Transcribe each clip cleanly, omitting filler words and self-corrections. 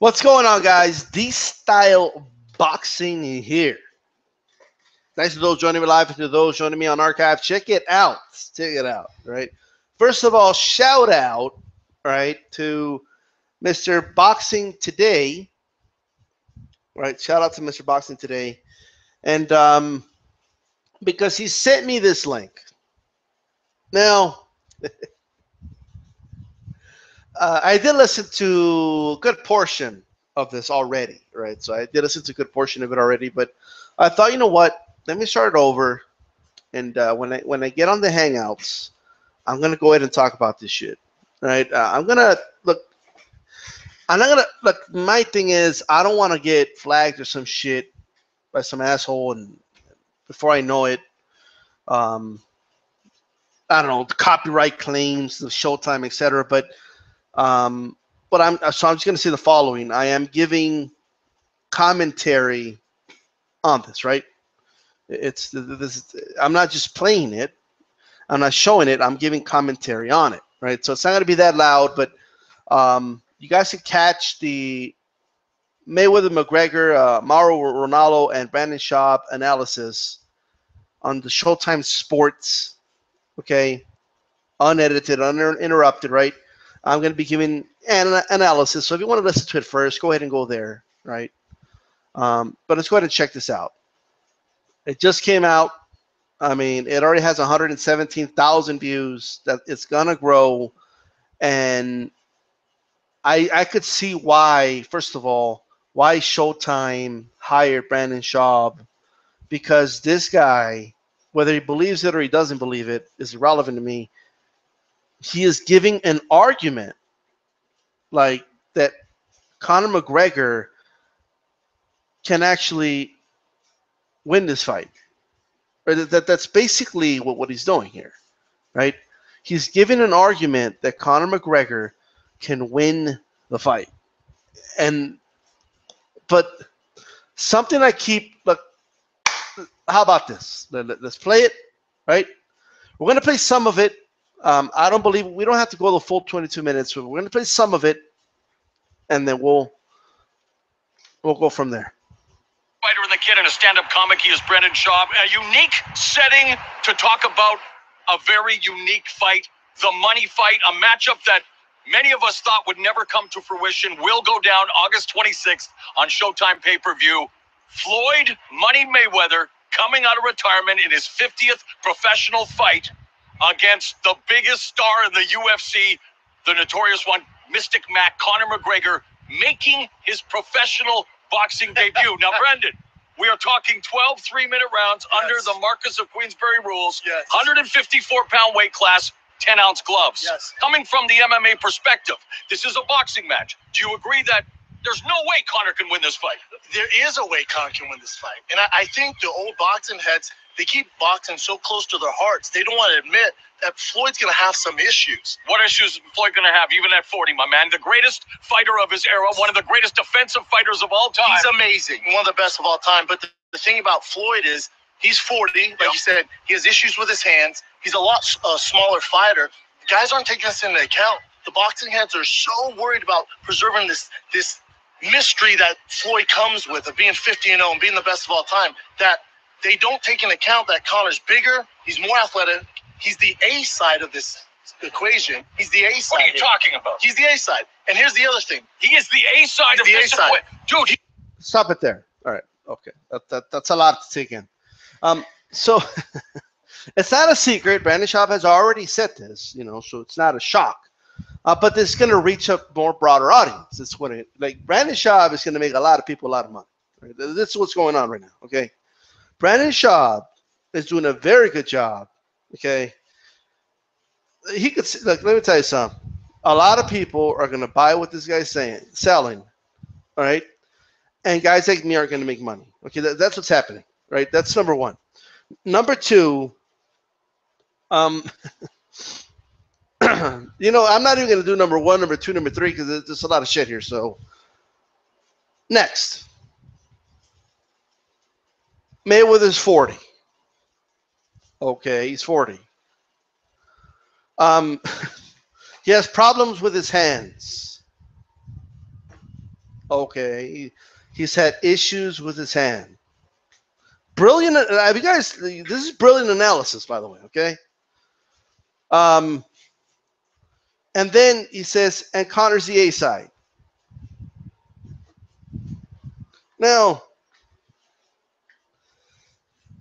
What's going on, guys? DStyleBoxing here. Thanks to those joining me live and to those joining me on archive. Check it out. Check it out, right? First of all, shout out, right, to Mr. Boxing Today, right? Shout out to Mr. Boxing Today. And because he sent me this link. Now, I did listen to a good portion of this already, right? So I did listen to a good portion of it already, but I thought, you know what? Let me start it over, and when I get on the Hangouts, I'm gonna go ahead and talk about this shit, right? I'm gonna look. I'm not gonna look. My thing is, I don't want to get flagged or some shit by some asshole, and before I know it, I don't know, the copyright claims, the Showtime, etc. But I'm just gonna say the following. I am giving commentary on this, right? I'm not just playing it. I'm not showing it. I'm giving commentary on it, right? So it's not going to be that loud, but you guys can catch the Mayweather, McGregor, Mauro Ronaldo, and Brandon Shaub analysis on the Showtime Sports, okay? Unedited, uninterrupted, right? I'm going to be giving an analysis. So if you want to listen to it first, go ahead and go there, right? But let's go ahead and check this out. It just came out. I mean, it already has 117,000 views. That it's gonna grow, and I could see why. First of all, why Showtime hired Brandon Shaub, because this guy, whether he believes it or he doesn't believe it, is irrelevant to me. He is giving an argument like that Conor McGregor can actually win this fight. That's basically what he's doing here, right? He's giving an argument that Conor McGregor can win the fight. But something I keep, look, how about this? Let's play it, right? We're going to play some of it. I don't believe, we don't have to go the full 22 minutes. We're going to play some of it, and then we'll go from there. Fighter and the kid and a stand-up comic. He is Brandon Shaub. A unique setting to talk about a very unique fight, the money fight, a matchup that many of us thought would never come to fruition, will go down August 26th on Showtime pay-per-view. Floyd Money Mayweather coming out of retirement in his 50th professional fight against the biggest star in the UFC, the notorious one, Mystic Mac, Conor McGregor, making his professional boxing debut. Now, Brendan, we are talking 12 3-minute rounds under the Marcus of Queensberry rules, 154-pound weight class, 10-ounce gloves. Coming from the MMA perspective, this is a boxing match. Do you agree that there's no way Conor can win this fight? There is a way Conor can win this fight. And I think the old boxing heads, they keep boxing so close to their hearts, they don't want to admit that Floyd's going to have some issues. What issues is Floyd going to have, even at 40, my man? The greatest fighter of his era, one of the greatest defensive fighters of all time. He's amazing, one of the best of all time. But the thing about Floyd is he's 40, like you said, he has issues with his hands. He's a lot smaller fighter. Guys aren't taking this into account. The boxing heads are so worried about preserving this mystery that Floyd comes with of being 50-0 and being the best of all time, that they don't take into account that Conor's bigger, he's more athletic, he's the A side of this equation. He's the A side. What are you talking about? He's the A side. And here's the other thing. He is the A side of this equation. Dude, Stop it there. All right. Okay. That's a lot to take in. So it's not a secret. Brandon Shaub has already said this, so it's not a shock. But this is going to reach a more broader audience. It's Brandon Shaub is going to make a lot of people a lot of money. Right? This is what's going on right now. Okay. Brandon Shaub is doing a very good job. Okay. He could let me tell you something. A lot of people are going to buy what this guy's selling. All right. And guys like me are going to make money. Okay. That's what's happening. Right. That's number one. Number two, I'm not even going to do number one, number two, number three, because there's a lot of shit here. So next, Mayweather's 40. Okay, he's 40. He has problems with his hands. Okay. He's had issues with his hand. Brilliant. You guys, this is brilliant analysis, by the way. Okay. And then he says, and Conor's the A side. Now,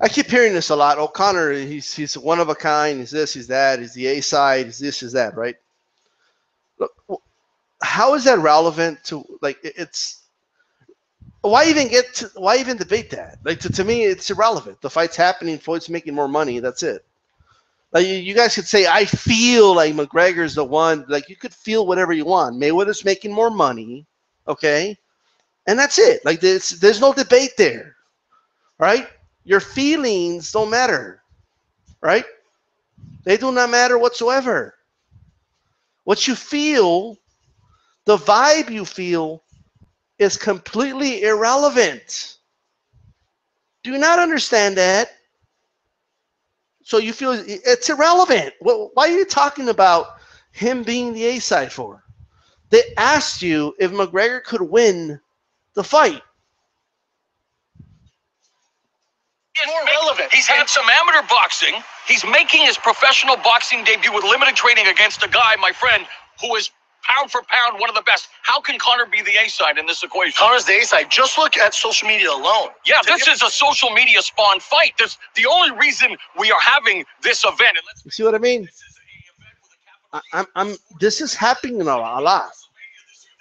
I keep hearing this a lot. Oh, Conor, he's one of a kind. He's this, he's that. He's the A side. He's this, he's that. Right? Look, how is that relevant to like? It's why even debate that? Like to me, it's irrelevant. The fight's happening. Floyd's making more money. That's it. Like you guys could say, I feel like McGregor's the one. Like you could feel whatever you want. Mayweather's making more money. Okay, and that's it. Like there's no debate there. Right? Your feelings don't matter, right? They do not matter whatsoever. What you feel, the vibe you feel, is completely irrelevant. Do you not understand that? So you feel it's irrelevant. Why are you talking about him being the A side for? They asked you if McGregor could win the fight. More relevant. He's had some amateur boxing. He's making his professional boxing debut with limited training against a guy, my friend, who is pound for pound one of the best. How can Conor be the A side in this equation? Conor's the A side. Just look at social media alone. Yeah, this is a social media spawn fight. This the only reason we are having this event. You see what I mean? This is happening a lot.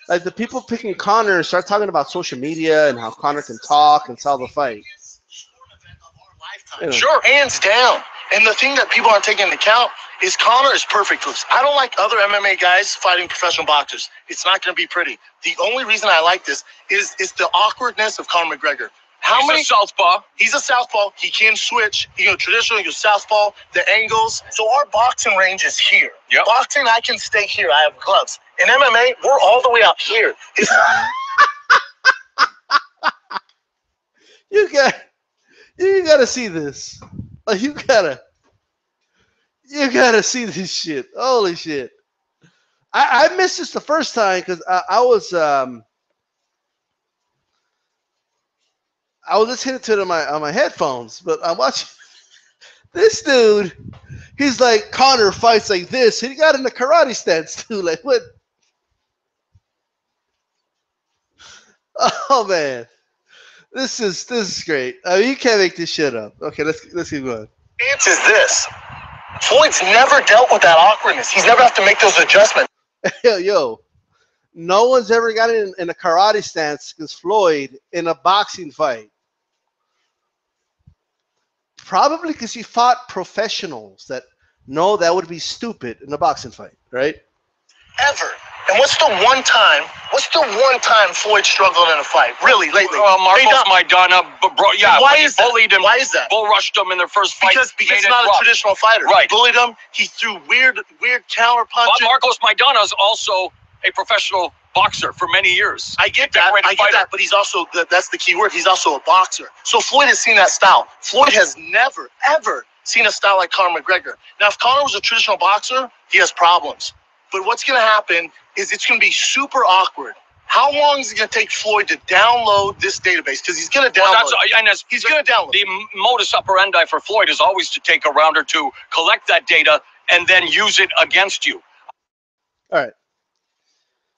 Like the people picking Conor start talking about social media and how Conor can talk and sell the fight. Sure, hands down. And the thing that people aren't taking into account is Conor is perfect for this. I don't like other MMA guys fighting professional boxers. It's not going to be pretty. The only reason I like this is the awkwardness of Conor McGregor. He's a southpaw. He's a southpaw. He can switch. He go traditional. He goes southpaw. The angles. So our boxing range is here. Yep. Boxing, I can stay here. I have gloves. In MMA, we're all the way out here. You gotta see this. Like you gotta see this shit. Holy shit! I missed this the first time because I was listening to it on my headphones, but I'm watching this dude. He's like Conor fights like this. He got in the karate stance too. Like what? Oh man. This is great. I mean, you can't make this shit up. Okay, let's keep going. Stance is this. Floyd's never dealt with that awkwardness. He's never have to make those adjustments. Yo, no one's ever gotten in a karate stance against Floyd in a boxing fight. Probably because he fought professionals that know that would be stupid in a boxing fight, right? Ever. And what's the one time Floyd struggled in a fight? Really, lately? Marcos Maidana, yeah. Why is that? Bullied him. Why is that? Bull rushed him in their first fight. Because he's not a traditional fighter. Right. He bullied him. He threw weird counter punches. But Marcos Maidana is also a professional boxer for many years. I get that, but he's also, that's the key word, he's also a boxer. So Floyd has seen that style. Floyd has never, ever seen a style like Conor McGregor. Now, if Conor was a traditional boxer, he has problems. But what's going to happen is it's going to be super awkward. How long is it going to take Floyd to download this database? Because he's going to download it. He's going to download it. The modus operandi for Floyd is always to take a round or two, collect that data, and then use it against you. All right.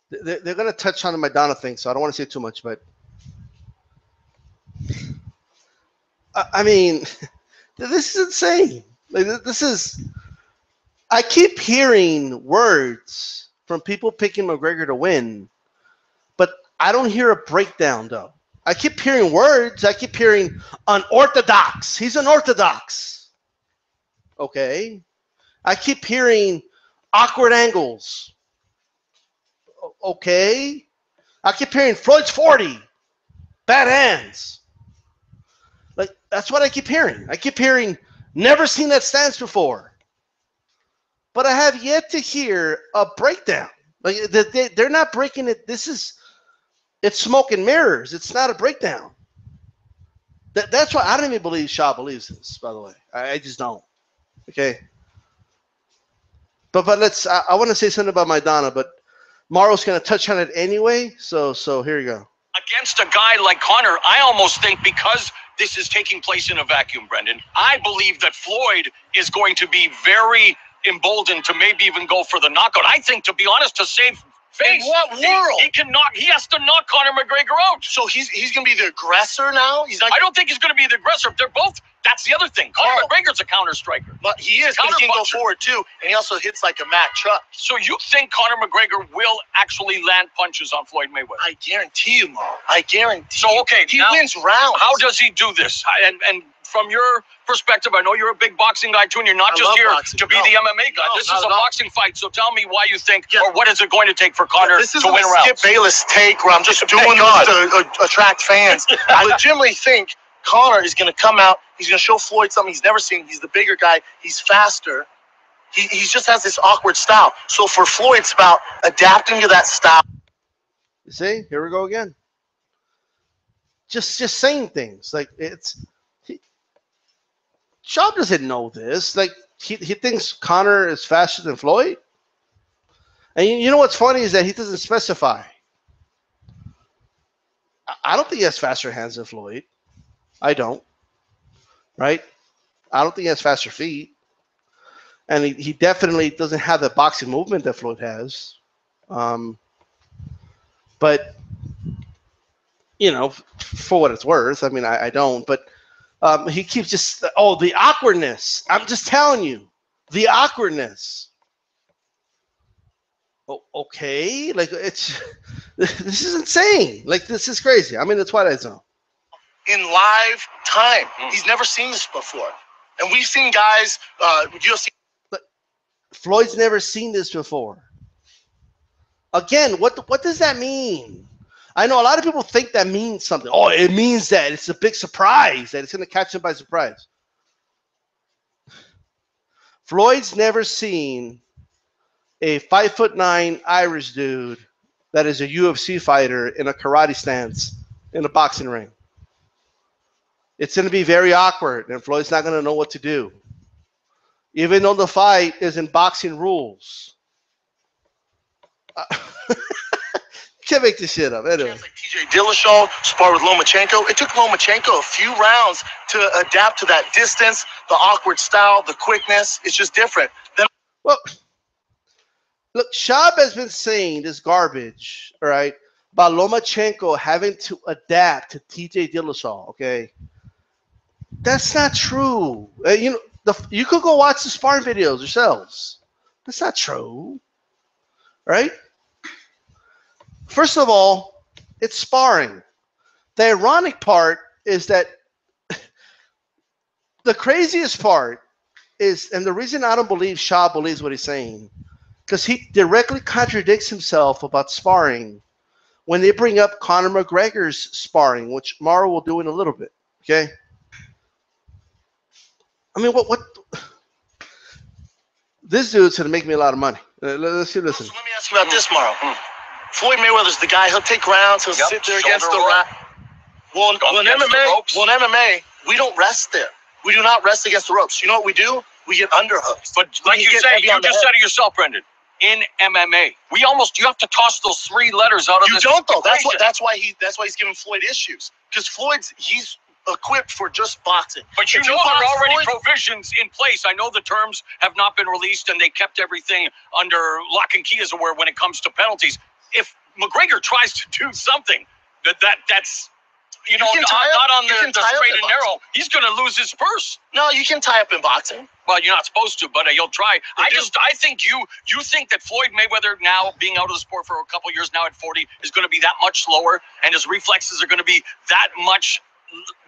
They're going to touch on the Maidana thing, so I don't want to say too much, but I mean, this is insane. Like, this is, I keep hearing words from people picking McGregor to win, but I don't hear a breakdown, though. I keep hearing words. I keep hearing unorthodox. He's unorthodox. Okay. I keep hearing awkward angles. Okay. I keep hearing Floyd's 40. Bad hands. Like, that's what I keep hearing. I keep hearing, never seen that stance before. But I have yet to hear a breakdown. Like, they're not breaking it. It's smoke and mirrors. It's not a breakdown. That's why I don't even believe Shaub believes this, by the way. I just don't. Okay. But I want to say something about Maidana, but Maro's going to touch on it anyway. So here you go. against a guy like Conor, I almost think because this is taking place in a vacuum, Brendan, I believe that Floyd is going to be very emboldened to maybe even go for the knockout. I think, to be honest, to save face. In what world? He has to knock Conor McGregor out. So he's going to be the aggressor now? I don't think he's going to be the aggressor. They're both. That's the other thing. Conor McGregor's a counter striker. But he is. He can go forward too, and he also hits like a Mack truck. So you think Conor McGregor will actually land punches on Floyd Mayweather? I guarantee you, Mo. I guarantee. So okay, he wins rounds. How does he do this? And from your perspective, I know you're a big boxing guy too, and you're not just here to be the MMA guy. This is a boxing fight. So tell me why you think, or what is it going to take for Conor to win rounds? Skip Bayless take where I'm just doing this to attract fans. I legitimately think Conor is going to come out. He's going to show Floyd something he's never seen. He's the bigger guy. He's faster. He just has this awkward style. So for Floyd, it's about adapting to that style. You see, here we go again. Just saying things like Shaub doesn't know this. Like he thinks Conor is faster than Floyd. And you know what's funny is that he doesn't specify. I don't think he has faster hands than Floyd. I don't. Right? I don't think he has faster feet. And he definitely doesn't have the boxing movement that Floyd has. But, you know, for what it's worth, I mean, I don't. But he keeps just, the awkwardness. I'm just telling you. The awkwardness. Oh, okay. Like, this is insane. Like, this is crazy. I'm in the Twilight Zone. In live time. He's never seen this before. And we've seen guys, UFC. Floyd's never seen this before. Again, what does that mean? I know a lot of people think that means something. Oh, it means that it's a big surprise, that it's going to catch him by surprise. Floyd's never seen a 5'9" Irish dude that is a UFC fighter in a karate stance in a boxing ring. It's going to be very awkward, and Floyd's not going to know what to do. Even though the fight is in boxing rules. Can't make this shit up. Anyway. Like TJ Dillashaw sparred with Lomachenko. It took Lomachenko a few rounds to adapt to that distance, the awkward style, the quickness. It's just different. Well, look, Shaub has been saying this garbage, all right, about Lomachenko having to adapt to TJ Dillashaw, okay? That's not true. You know, you could go watch the sparring videos yourselves. That's not true, right? First of all, it's sparring. The ironic part is that the craziest part is, and the reason I don't believe Shaub believes what he's saying, because he directly contradicts himself about sparring when they bring up Conor McGregor's sparring, which Mara will do in a little bit, okay? I mean, what? This dude's going to make me a lot of money. Let's see this. So let me ask you about this, Mara. Floyd Mayweather's the guy. He'll take rounds. He'll sit there against the round. Well, in MMA, we don't rest there. We do not rest against the ropes. You know what we do? We get underhooks. But like you say, you just said it yourself, Brendan. In MMA, you have to toss those three letters out of this. You don't though. That's why he's giving Floyd issues. Because he's equipped for just boxing. But you know there are already provisions in place. I know the terms have not been released, and they kept everything under lock and key, as it were, when it comes to penalties. If McGregor tries to do something that's not on the straight and narrow, he's going to lose his purse. No, you can tie up in boxing. Well, you're not supposed to, but you'll try. I think you think that Floyd Mayweather, now being out of the sport for a couple years now at 40, is going to be that much slower, and his reflexes are going to be that much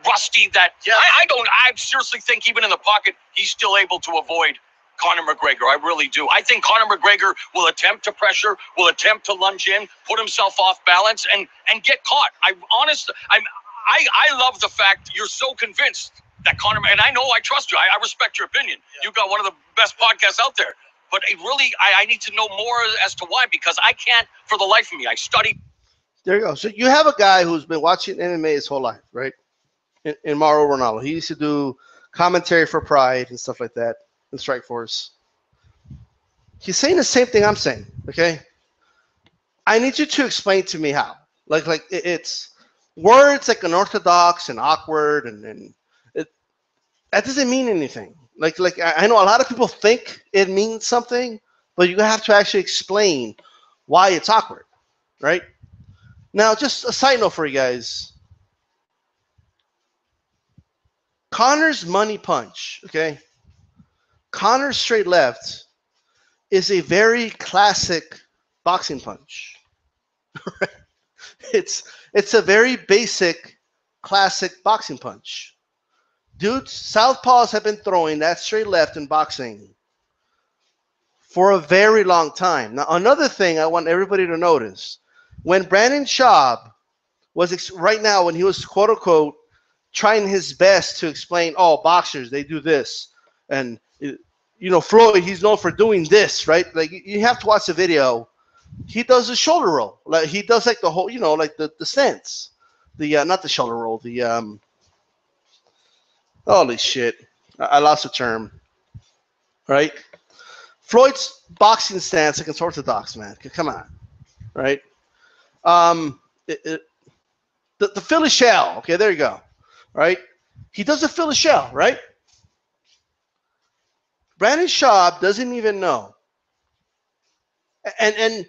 rusty that I seriously think even in the pocket he's still able to avoid Conor McGregor. I really do. I think Conor McGregor will attempt to pressure, will attempt to lunge in, put himself off balance, and get caught. I love the fact you're so convinced that Conor, and I know I trust you. I respect your opinion. Yeah. You've got one of the best podcasts out there. But I need to know more as to why, because I can't for the life of me. I study. There you go. So you have a guy who's been watching MMA his whole life, right? In Mauro Ronaldo. He used to do commentary for Pride and stuff like that in Strikeforce. He's saying the same thing I'm saying, okay? I need you to explain to me how. Like it's Words like unorthodox and awkward and that doesn't mean anything. Like I know a lot of people think it means something, but you have to actually explain why it's awkward, right? Now, just a side note for you guys. Conor's money punch, okay? Conor's straight left is a very classic boxing punch. It's a very basic, classic boxing punch. Dudes, southpaws have been throwing that straight left in boxing for a very long time. Now, another thing I want everybody to notice, when Brandon Shaub was right now, when he was quote unquote trying his best to explain, oh, boxers, they do this, and Floyd, he's known for doing this, right? Like, you have to watch the video. He does a shoulder roll, like he does like the whole, like the stance, not the shoulder roll, the holy shit, I lost the term, right? Floyd's boxing stance against orthodox, man. Come on, right? The Philly shell. Okay, there you go. Right? He does a Philly shell, right? Brandon Shaub doesn't even know, and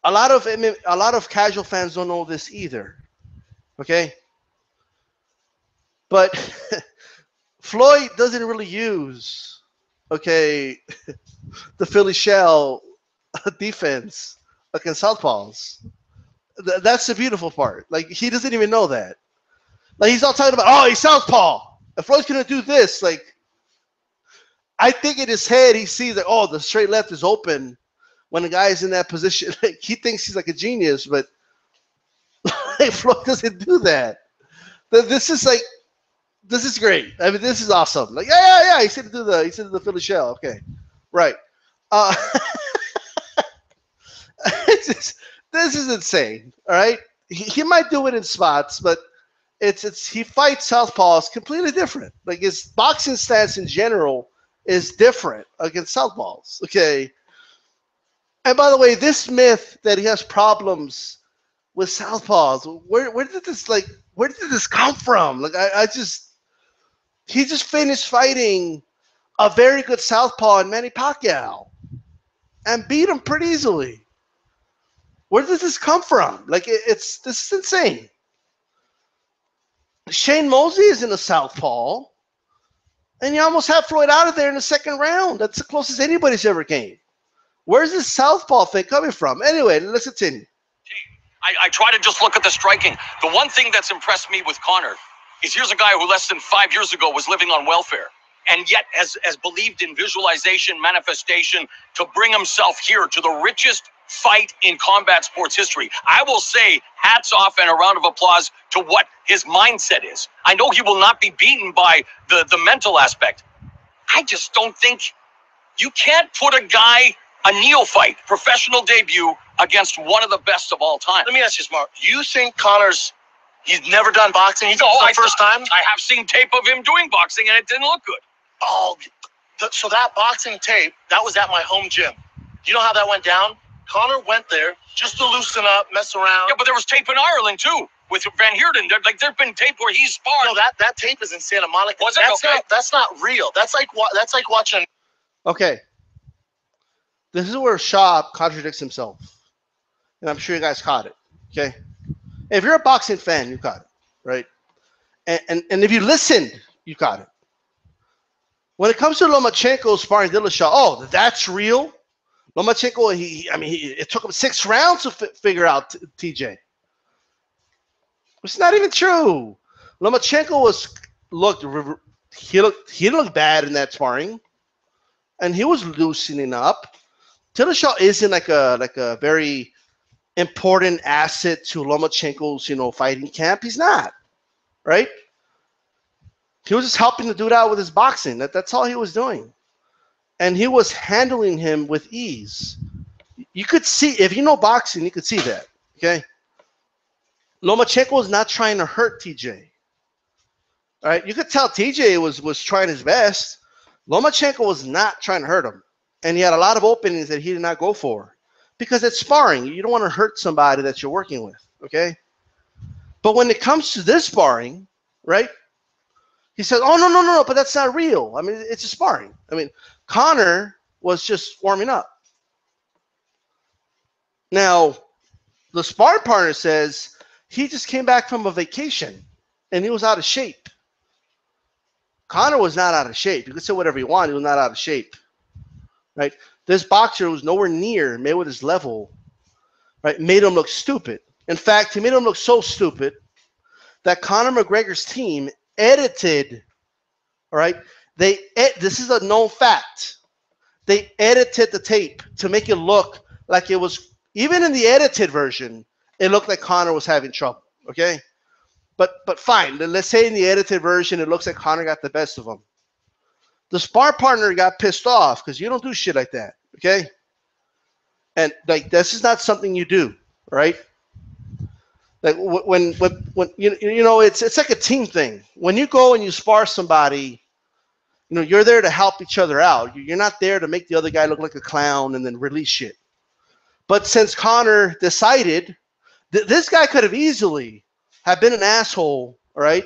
a lot of casual fans don't know this either. Okay, but Floyd doesn't really use the Philly shell defense against southpaws. That's the beautiful part. Like, he doesn't even know that. Like, he's all talking about, oh, he's southpaw. If Floyd's gonna do this, like, I think in his head he sees like, oh, the straight left is open when the guy is in that position. Like, he thinks he's like a genius, but like, Floyd doesn't do that. This is great. I mean, this is awesome. Like, yeah. He said to do the Philly shell. Okay, right. This is insane. All right, he might do it in spots, but he fights southpaws completely different. Like, his boxing stance in general is different against southpaws. Okay. And by the way, this myth that he has problems with southpaws, where did this come from? Like, he just finished fighting a very good southpaw in Manny Pacquiao and beat him pretty easily. Where does this come from? Like, this is insane. Shane Mosley is in a southpaw, and you almost have Floyd out of there in the second round. That's the closest anybody's ever came. Where's this southpaw thing coming from? Anyway, let's continue. I try to just look at the striking. The one thing that's impressed me with Conor is here's a guy who less than 5 years ago was living on welfare, and yet has believed in visualization, manifestation, to bring himself here to the richest fight in combat sports history. I will say hats off and a round of applause to what his mindset is. I know he will not be beaten by the mental aspect. I just don't think you can't put a guy, a neophyte, professional debut, against one of the best of all time. Let me ask you, Smart. You think he's never done boxing? He's first time? I have seen tape of him doing boxing, and it didn't look good. Oh, so that boxing tape, that was at my home gym. You know how that went down? Conor went there just to loosen up, mess around. Yeah, but there was tape in Ireland, too, with Van Heerden. There's been tape where he's sparred. No, that tape is in Santa Monica. Was it? Okay. That's not real. That's like watching. Okay. This is where Shaub contradicts himself. And I'm sure you guys caught it. Okay. If you're a boxing fan, you caught it, right? And if you listened, you caught it. When it comes to Lomachenko sparring Dillashaw, oh, that's real? Lomachenko, it took him 6 rounds to figure out TJ. It's not even true. Lomachenko looked bad in that sparring, and he was loosening up. Dillashaw isn't like a very important asset to Lomachenko's fighting camp. He's not, right? He was just helping the dude out with his boxing. That's all he was doing. And he was handling him with ease. You could see, if you know boxing, you could see that, okay? Lomachenko was not trying to hurt TJ. All right? You could tell TJ was trying his best. Lomachenko was not trying to hurt him. And he had a lot of openings that he did not go for. Because it's sparring. You don't want to hurt somebody that you're working with, okay? But when it comes to this sparring, right? He said, "Oh no, but that's not real. I mean, it's just sparring." I mean, Conor was just warming up. Now, the sparring partner says he just came back from a vacation and he was out of shape. Conor was not out of shape. You could say whatever you want. He was not out of shape, right? This boxer was nowhere near Mayweather's level, right? Made him look stupid. In fact, he made him look so stupid that Conor McGregor's team edited, all right? This is a known fact. They edited the tape to make it look like it was, even in the edited version, it looked like Conor was having trouble, okay? But fine, let's say in the edited version, it looks like Conor got the best of him. The spar partner got pissed off because you don't do shit like that, okay? And like this is not something you do, right? Like when you know it's like a team thing. When you go and you spar somebody, you know you're there to help each other out. You're not there to make the other guy look like a clown and then release shit. But since Conor decided, this guy could have easily have been an asshole, all right?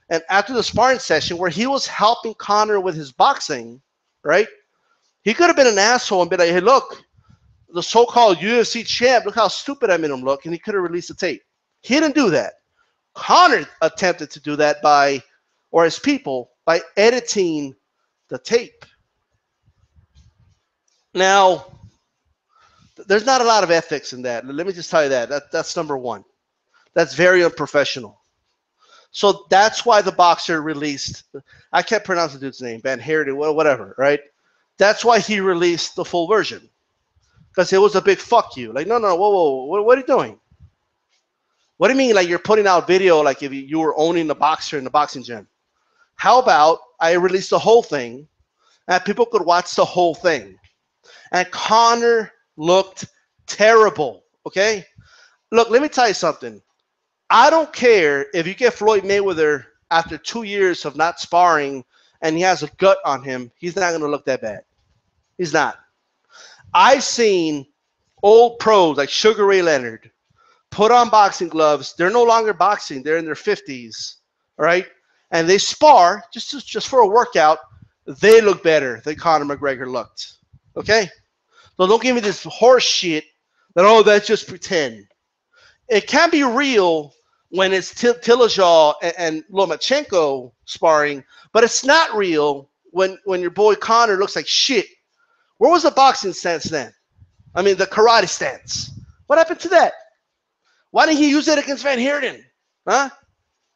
And after the sparring session where he was helping Conor with his boxing, right? He could have been an asshole and been like, "Hey, look, the so-called UFC champ, look how stupid I made him look," and he could have released the tape. He didn't do that. Conor attempted to do that or his people, by editing the tape. Now, there's not a lot of ethics in that. Let me just tell you that's number one. That's very unprofessional. So that's why the boxer released, I can't pronounce the dude's name, Van Herden, whatever, right? That's why he released the full version. Because it was a big fuck you. Like, no, whoa, what are you doing? What do you mean, like you're putting out video like if you were owning the boxer in the boxing gym? How about I release the whole thing and people could watch the whole thing? And Conor looked terrible, okay? Look, let me tell you something. I don't care if you get Floyd Mayweather after 2 years of not sparring and he has a gut on him, he's not going to look that bad. He's not. I've seen old pros like Sugar Ray Leonard put on boxing gloves. They're no longer boxing. They're in their 50s, all right? And they spar just for a workout. They look better than Conor McGregor looked, okay? So don't give me this horse shit that, oh, that's just pretend. It can be real when it's Dillashaw and Lomachenko sparring, but it's not real when your boy Conor looks like shit. Where was the boxing stance then? I mean, the karate stance. What happened to that? Why didn't he use it against Van Herden? Huh?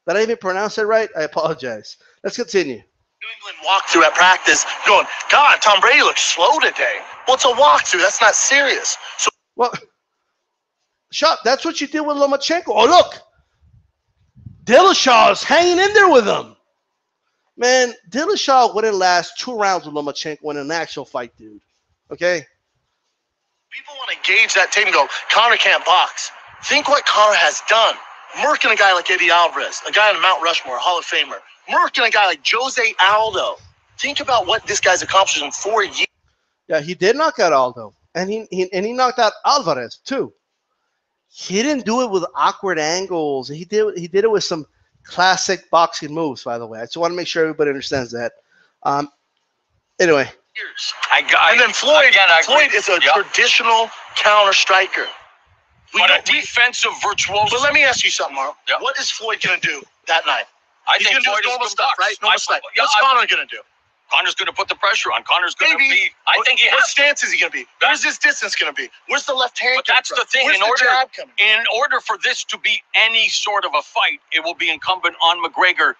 Did I even pronounce it right? I apologize. Let's continue. New England walkthrough at practice going, "God, Tom Brady looks slow today." Well, it's a walkthrough. That's not serious. So, well, Shaub, that's what you did with Lomachenko. Oh, look. Dillashaw is hanging in there with him. Man, Dillashaw wouldn't last 2 rounds with Lomachenko in an actual fight, dude. Okay? people want to gauge that tape and go, Conor can't box. Think what Conor has done. Murking a guy like Eddie Alvarez, a guy on Mount Rushmore, Hall of Famer. Murking a guy like Jose Aldo. Think about what this guy's accomplished in 4 years. Yeah, he did knock out Aldo, and he knocked out Alvarez too. He didn't do it with awkward angles. He did it with some classic boxing moves. By the way, I just want to make sure everybody understands that. Anyway, And then Floyd is a traditional counter striker. But a defensive virtuoso. But let me ask you something, Mark. Yep. What is Floyd going to do that night? He's going to do Floyd normal is stuff, right? Normal stuff. What's Conor going to do? Connor's going to put the pressure on. Connor's going to be. I think he What has. stance is he going to be? Where's his distance going to be? Where's the left hand? But that's the thing. Where's the jab coming? In order for this to be any sort of a fight, it will be incumbent on McGregor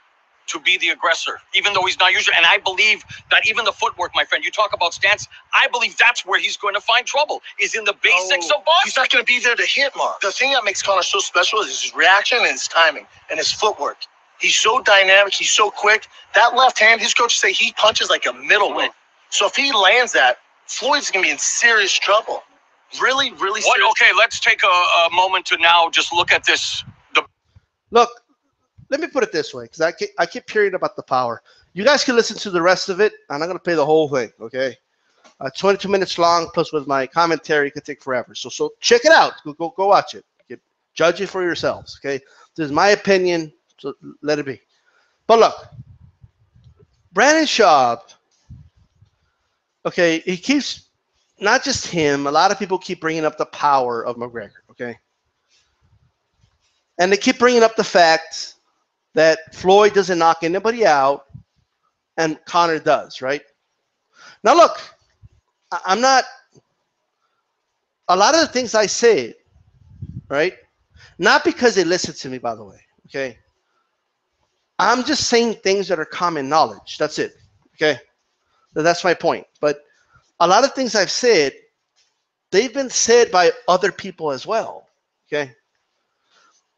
to be the aggressor, even though he's not usually. And I believe that even the footwork, my friend, you talk about stance, I believe that's where he's going to find trouble, is in the basics of boxing. He's not going to be there to hit, Mark. The thing that makes Conor so special is his reaction and his timing and his footwork. He's so dynamic. He's so quick. That left hand, his coaches say he punches like a middleweight. So if he lands that, Floyd's going to be in serious trouble. Really, really serious. Okay, let's take a moment to now just look at this. look, let me put it this way, because I keep hearing about the power. You guys can listen to the rest of it, and I'm going to play the whole thing, okay? 22 minutes long, plus with my commentary, it could take forever. So check it out. Go watch it. Judge it for yourselves, okay? This is my opinion, so let it be. But look, Brandon Shaub, okay, he keeps, not just him, a lot of people keep bringing up the power of McGregor, okay? And they keep bringing up the fact that Floyd doesn't knock anybody out and Conor does, right? Now, look, I'm not, a lot of the things I say, right? Not because they listen to me, by the way, okay? I'm just saying things that are common knowledge. That's it, okay? That's my point. But a lot of things I've said, they've been said by other people as well, okay?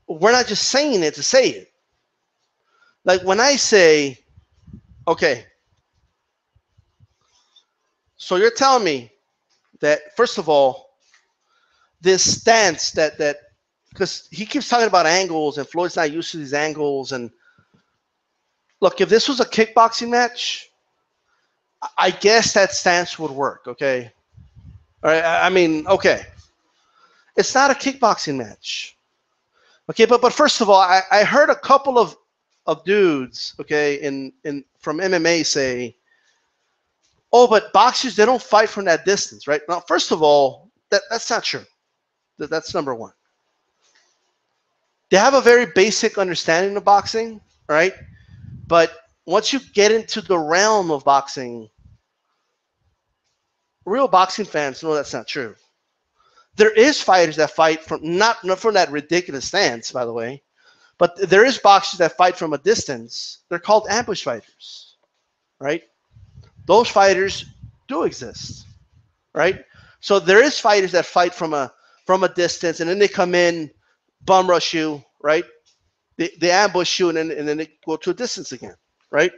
We're not just saying it to say it. Like when I say, okay, so you're telling me that, first of all, this stance that because he keeps talking about angles and Floyd's not used to these angles. And look, if this was a kickboxing match, I guess that stance would work, okay? All right, I mean, okay. It's not a kickboxing match. Okay, but first of all, I heard a couple of dudes, okay, from MMA say, oh, but boxers, they don't fight from that distance, right? Now, first of all, that's not true. That's number one. They have a very basic understanding of boxing, right? But once you get into the realm of boxing, real boxing fans know that's not true. There is fighters that fight from, not from that ridiculous stance, by the way, but there is boxers that fight from a distance. They're called ambush fighters, right? Those fighters do exist, right? So there is fighters that fight from a distance, and then they come in, bum rush you, right? They ambush you, and then they go to a distance again, right?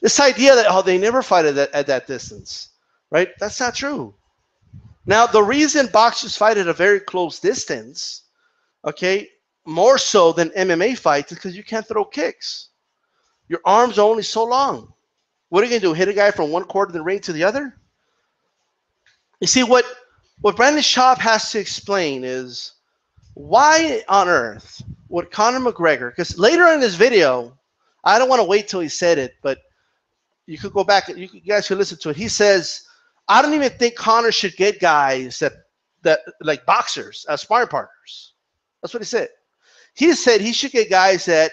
This idea that, they never fight at that distance, right? That's not true. Now, the reason boxers fight at a very close distance, okay, more so than MMA fights, is because you can't throw kicks. Your arms are only so long. What are you going to do, hit a guy from one quarter of the ring to the other? You see, what Brandon Shaub has to explain is why on earth would Conor McGregor, because later in this video, I don't want to wait till he said it, but you could go back, you guys could listen to it. He says, I don't even think Conor should get guys that like boxers as sparring partners. That's what he said. He said he should get guys that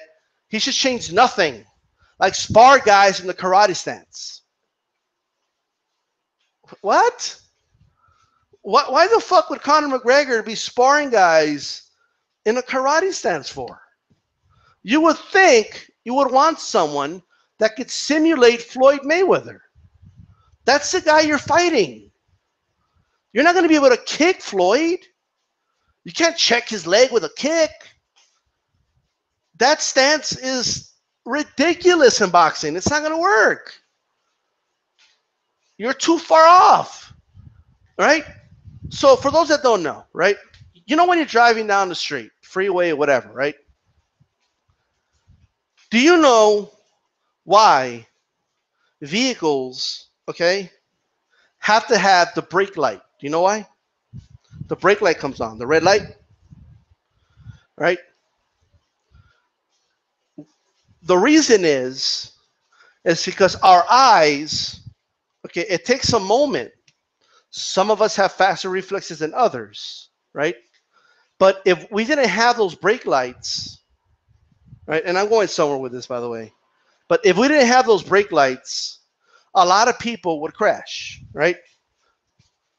he should change nothing, like spar guys in the karate stance. What? Why the fuck would Conor McGregor be sparring guys in a karate stance for? You would think you would want someone that could simulate Floyd Mayweather. That's the guy you're fighting. You're not going to be able to kick Floyd. You can't check his leg with a kick. That stance is ridiculous in boxing. It's not going to work. You're too far off, right? So for those that don't know, right? You know when you're driving down the street, freeway or whatever, right? Do you know why vehicles, okay, have to have the brake light? Do you know why? The brake light comes on, the red light, right? The reason is because our eyes, okay, it takes a moment. Some of us have faster reflexes than others, right? But if we didn't have those brake lights, right, and I'm going somewhere with this, by the way, but if we didn't have those brake lights, a lot of people would crash, right?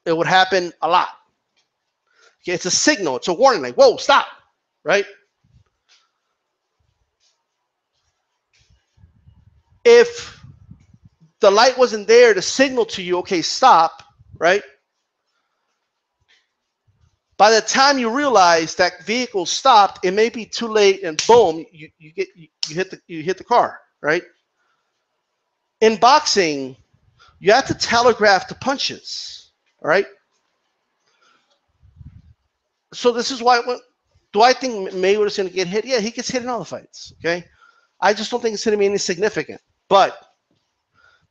It would happen a lot. Okay, it's a signal. It's a warning, like, whoa, stop, right? If the light wasn't there to signal to you, okay, stop, right? By the time you realize that vehicle stopped, it may be too late, and boom, you hit the car, right? In boxing, you have to telegraph the punches, all right? So this is why, do I think Mayweather's going to get hit? Yeah, he gets hit in all the fights, okay? I just don't think it's going to be any significant. But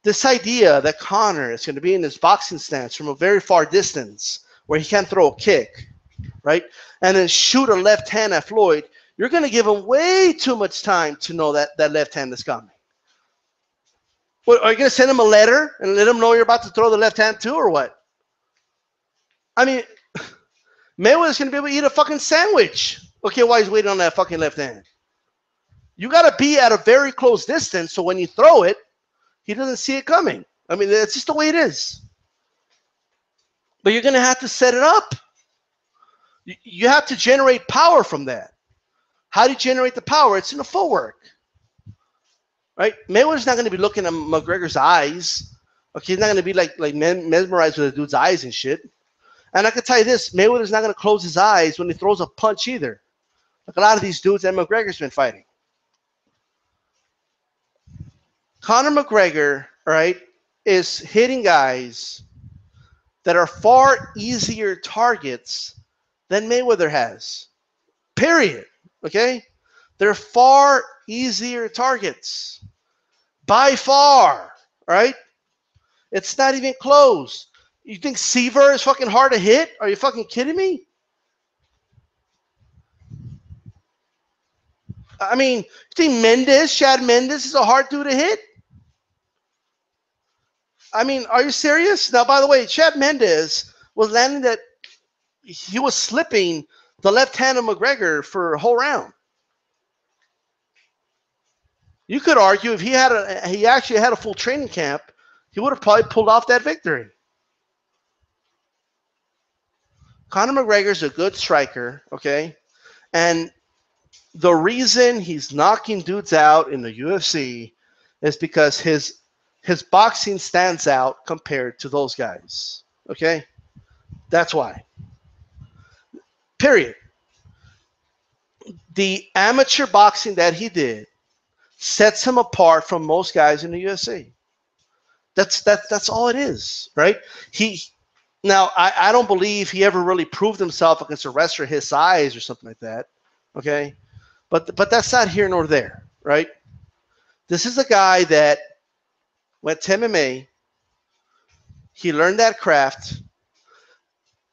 this idea that Conor is going to be in this boxing stance from a very far distance where he can't throw a kick, right? And then shoot a left hand at Floyd, you're going to give him way too much time to know that that left hand is coming. What, are you going to send him a letter and let him know you're about to throw the left hand too, or what? I mean, Mayweather's going to be able to eat a fucking sandwich. Okay, while he's waiting on that fucking left hand. You got to be at a very close distance so when you throw it, he doesn't see it coming. I mean, that's just the way it is. But you're going to have to set it up. You have to generate power from that. How do you generate the power? It's in the footwork. Right? Mayweather's not going to be looking at McGregor's eyes. Okay, he's not going to be like mesmerized with the dude's eyes and shit. And I can tell you this, Mayweather's not going to close his eyes when he throws a punch either. Like a lot of these dudes that McGregor's been fighting. Conor McGregor, right, is hitting guys that are far easier targets than Mayweather has. Period. Okay? They're far easier targets. By far. Right? It's not even close. You think Seaver is fucking hard to hit? Are you fucking kidding me? I mean, you think Chad Mendes is a hard dude to hit? I mean, are you serious? Now, by the way, Chad Mendes was landing that he was slipping the left hand of McGregor for a whole round. You could argue if he actually had a full training camp, he would have probably pulled off that victory. Conor McGregor's a good striker, okay? And the reason he's knocking dudes out in the UFC is because his boxing stands out compared to those guys, okay? That's why. Period. The amateur boxing that he did sets him apart from most guys in the UFC. That's all it is, right? Now, I don't believe he ever really proved himself against a wrestler his size or something like that, okay? But that's not here nor there, right? This is a guy that went to MMA. He learned that craft,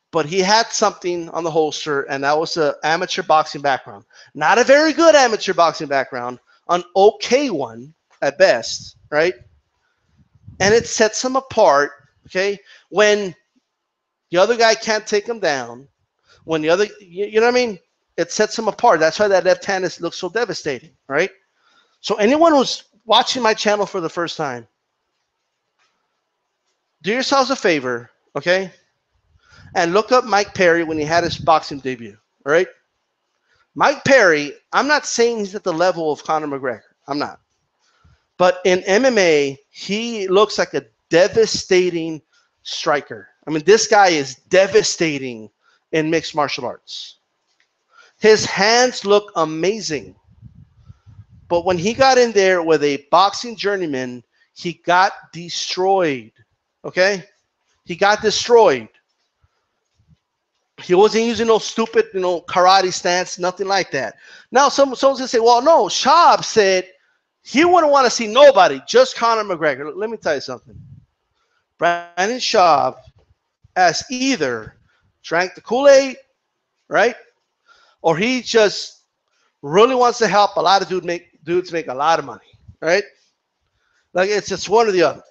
but he had something on the holster, and that was an amateur boxing background. Not a very good amateur boxing background, an okay one at best, right? And it sets him apart, okay? When the other guy can't take him down, when the other, you know what I mean? It sets him apart. That's why that left hand looks so devastating, right? So anyone who's watching my channel for the first time, do yourselves a favor, okay? And look up Mike Perry when he had his boxing debut, all right? Mike Perry, I'm not saying he's at the level of Conor McGregor. I'm not. But in MMA, he looks like a devastating striker. I mean, this guy is devastating in mixed martial arts. His hands look amazing. But when he got in there with a boxing journeyman, he got destroyed. Okay? He got destroyed. He wasn't using no stupid, karate stance, nothing like that. Now, someone's going to say, well, no, Shaub said he wouldn't want to see nobody, just Conor McGregor. Let me tell you something. Brandon Shaub has either drank the Kool-Aid, right? Or he just really wants to help a lot of dudes make a lot of money, right? Like, it's just one or the other.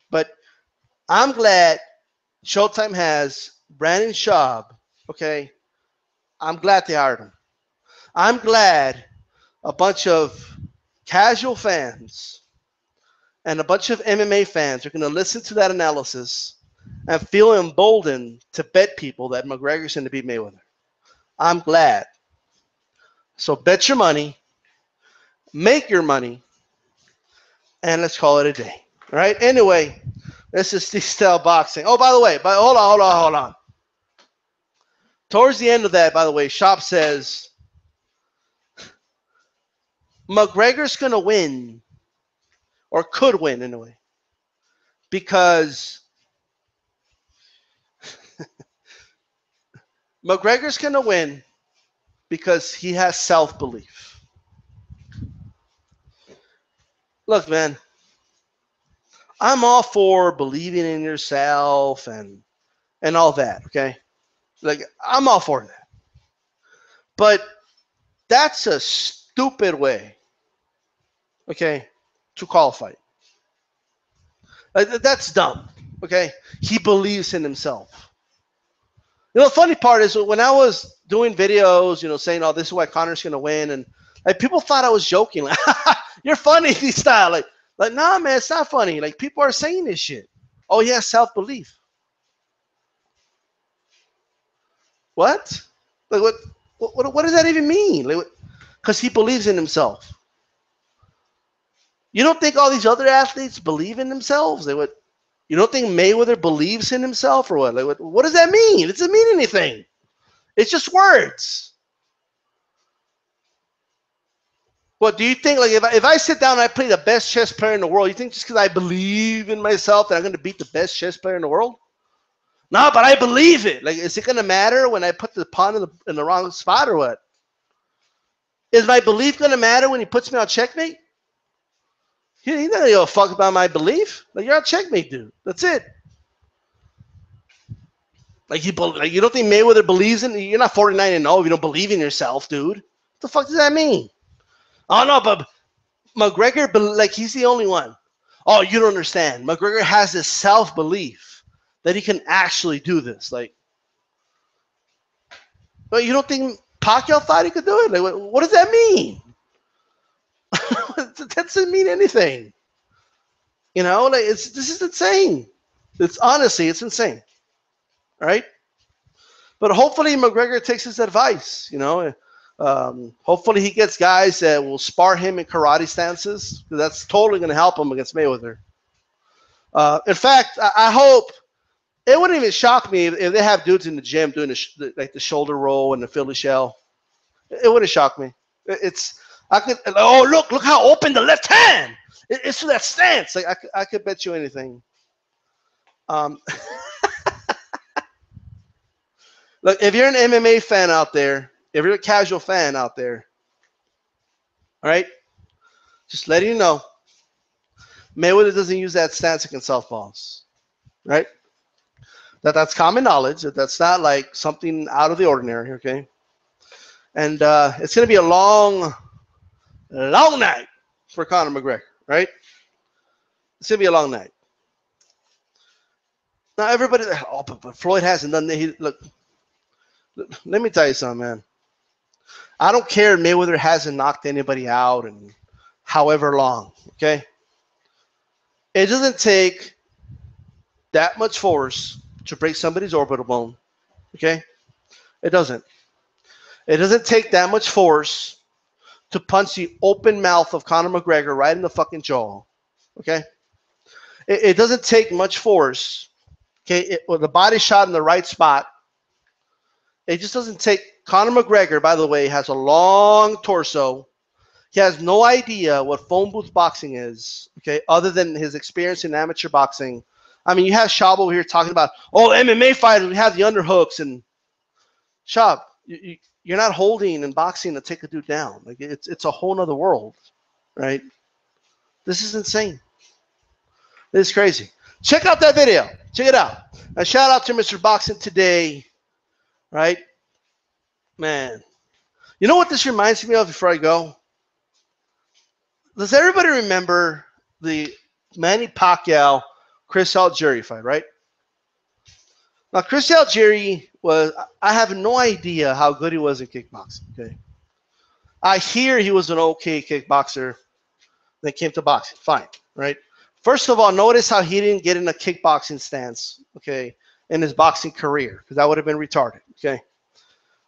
But I'm glad Showtime has Brandon Shaub, okay? I'm glad they hired him. I'm glad a bunch of casual fans and a bunch of MMA fans are going to listen to that analysis and feel emboldened to bet people that McGregor's going to beat Mayweather. I'm glad. So bet your money, make your money, and let's call it a day. All right? Anyway, this is DStyleBoxing. Oh, by the way, hold on. Towards the end of that, by the way, Shaub says McGregor's going to win, or could win anyway, because McGregor's going to win because he has self-belief. Look, man, I'm all for believing in yourself and all that, okay? Like, I'm all for that. But that's a stupid way, okay, to call a fight. That's dumb, okay? He believes in himself. You know, the funny part is when I was doing videos, you know, saying, oh, this is why Conor's going to win, and like people thought I was joking. Like, you're funny, DStyle. Like, nah, man, it's not funny. Like, people are saying this shit. Oh, yeah, self-belief. What? Like, what does that even mean? Like, because he believes in himself. You don't think all these other athletes believe in themselves? You don't think Mayweather believes in himself or what? Like, what does that mean? It doesn't mean anything. It's just words. What do you think? Like, if I sit down and I play the best chess player in the world, you think just because I believe in myself that I'm going to beat the best chess player in the world? No, but I believe it. Like, is it going to matter when I put the pawn in the wrong spot or what? Is my belief going to matter when he puts me on checkmate? He's not going to give a fuck about my belief. Like, you're on checkmate, dude. That's it. Like, you don't think Mayweather believes in? You're not 49-0 if you don't believe in yourself, dude. What the fuck does that mean? Oh, no, but McGregor, like, he's the only one. Oh, you don't understand. McGregor has this self-belief that he can actually do this. Like, but you don't think Pacquiao thought he could do it? Like, what does that mean? That doesn't mean anything. You know, like, this is insane. It's insane. All right? But hopefully McGregor takes his advice, you know. Hopefully he gets guys that will spar him in karate stances, because that's totally going to help him against Mayweather. In fact, I hope it wouldn't even shock me if they have dudes in the gym doing the shoulder roll and the Philly shell. It wouldn't shock me. Look how open the left hand. It's to that stance. Like, I could bet you anything. Look, if you're an MMA fan out there, if you're a casual fan out there, all right, just letting you know, Mayweather doesn't use that stance against southpaws, right? That's common knowledge. That's not like something out of the ordinary, okay? And it's going to be a long night for Conor McGregor, right? It's going to be a long night. Now, everybody, oh, but Floyd hasn't done that. Look, let me tell you something, man. I don't care if Mayweather hasn't knocked anybody out in however long, okay? It doesn't take that much force to break somebody's orbital bone, okay? It doesn't. It doesn't take that much force to punch the open mouth of Conor McGregor right in the fucking jaw, okay? It doesn't take much force, okay? With the body shot in the right spot, it just doesn't take. Conor McGregor, by the way, has a long torso. He has no idea what phone booth boxing is, okay, other than his experience in amateur boxing. I mean, you have Shaub over here talking about, oh, MMA fighters, we have the underhooks. And Shaub, you're not holding in boxing to take a dude down. Like, it's a whole nother world, right? This is insane. This is crazy. Check out that video. Check it out. A shout out to Mr. Boxing Today, right? Man. You know what this reminds me of before I go? Does everybody remember the Manny Pacquiao Chris Algieri fight, right? Now, Chris Algieri I have no idea how good he was in kickboxing, okay? I hear he was an okay kickboxer that came to boxing, fine, right? First of all, notice how he didn't get in a kickboxing stance, okay, in his boxing career, because that would have been retarded, okay?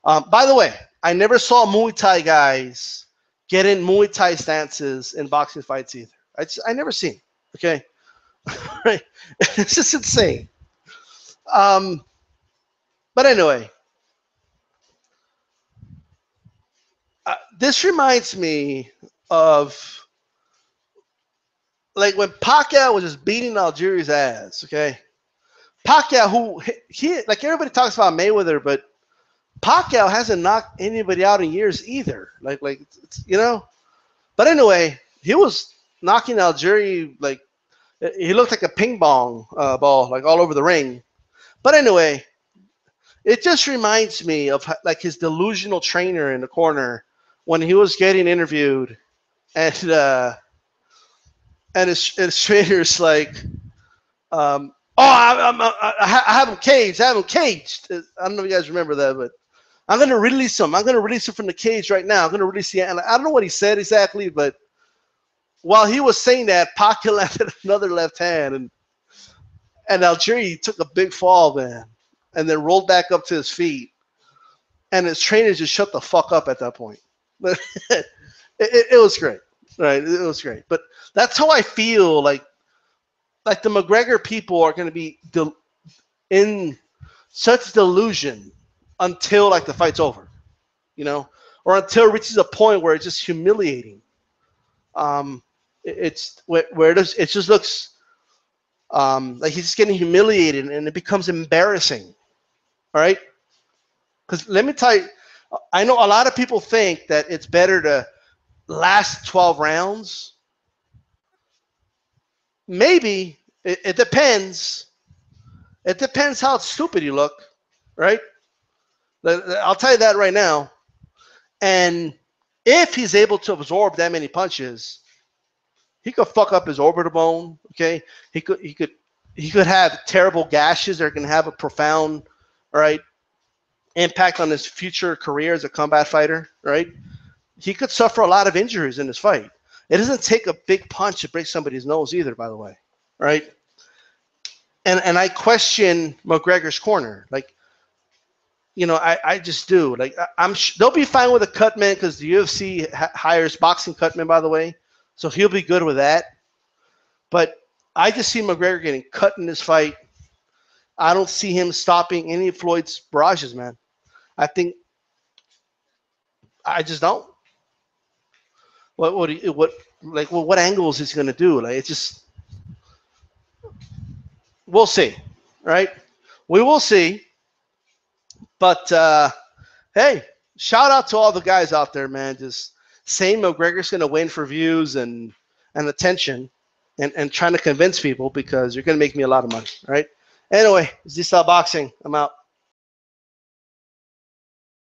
By the way, I never saw Muay Thai guys get in Muay Thai stances in boxing fights either. I never seen, okay? Right? It's just insane. But anyway, this reminds me of like when Pacquiao was just beating Algieri's ass, okay? Pacquiao, who he like everybody talks about Mayweather, but Pacquiao hasn't knocked anybody out in years either. Like it's, you know. But anyway, he was knocking Algieri like he looked like a ping pong ball, like all over the ring. But anyway, It just reminds me of like his delusional trainer in the corner when he was getting interviewed, and his trainer's like, I have him caged. I have him caged. I don't know if you guys remember that, but I'm going to release him. I'm going to release him from the cage right now. I'm going to release the. And I don't know what he said exactly, but while he was saying that, Pac landed another left hand, and Algeria took a big fall, man, and then rolled back up to his feet. And his trainer just shut the fuck up at that point. It was great, right? It was great. But that's how I feel like the McGregor people are going to be in such delusion until like the fight's over, you know, or until it reaches a point where it's just humiliating. It's where it just looks like he's just getting humiliated, and it becomes embarrassing. All right, because let me tell you, I know a lot of people think that it's better to last 12 rounds. Maybe it depends. It depends how stupid you look, right? I'll tell you that right now. And if he's able to absorb that many punches, he could fuck up his orbital bone. Okay, he could have terrible gashes that are going to have a profound, right, impact on his future career as a combat fighter. Right, he could suffer a lot of injuries in this fight. It doesn't take a big punch to break somebody's nose either, by the way, right? And I question McGregor's corner, like, you know, I just do. Like, they'll be fine with a cutman because the UFC hires boxing cutmen, by the way, so he'll be good with that. But I just see McGregor getting cut in this fight. I don't see him stopping any of Floyd's barrages, man. I just don't. What angles is he gonna do? Like, it's just, we'll see, right? We will see. But hey, shout out to all the guys out there, man. Just saying McGregor's gonna win for views and attention, and trying to convince people because you're gonna make me a lot of money, right? Anyway, it's DStyleBoxing. I'm out.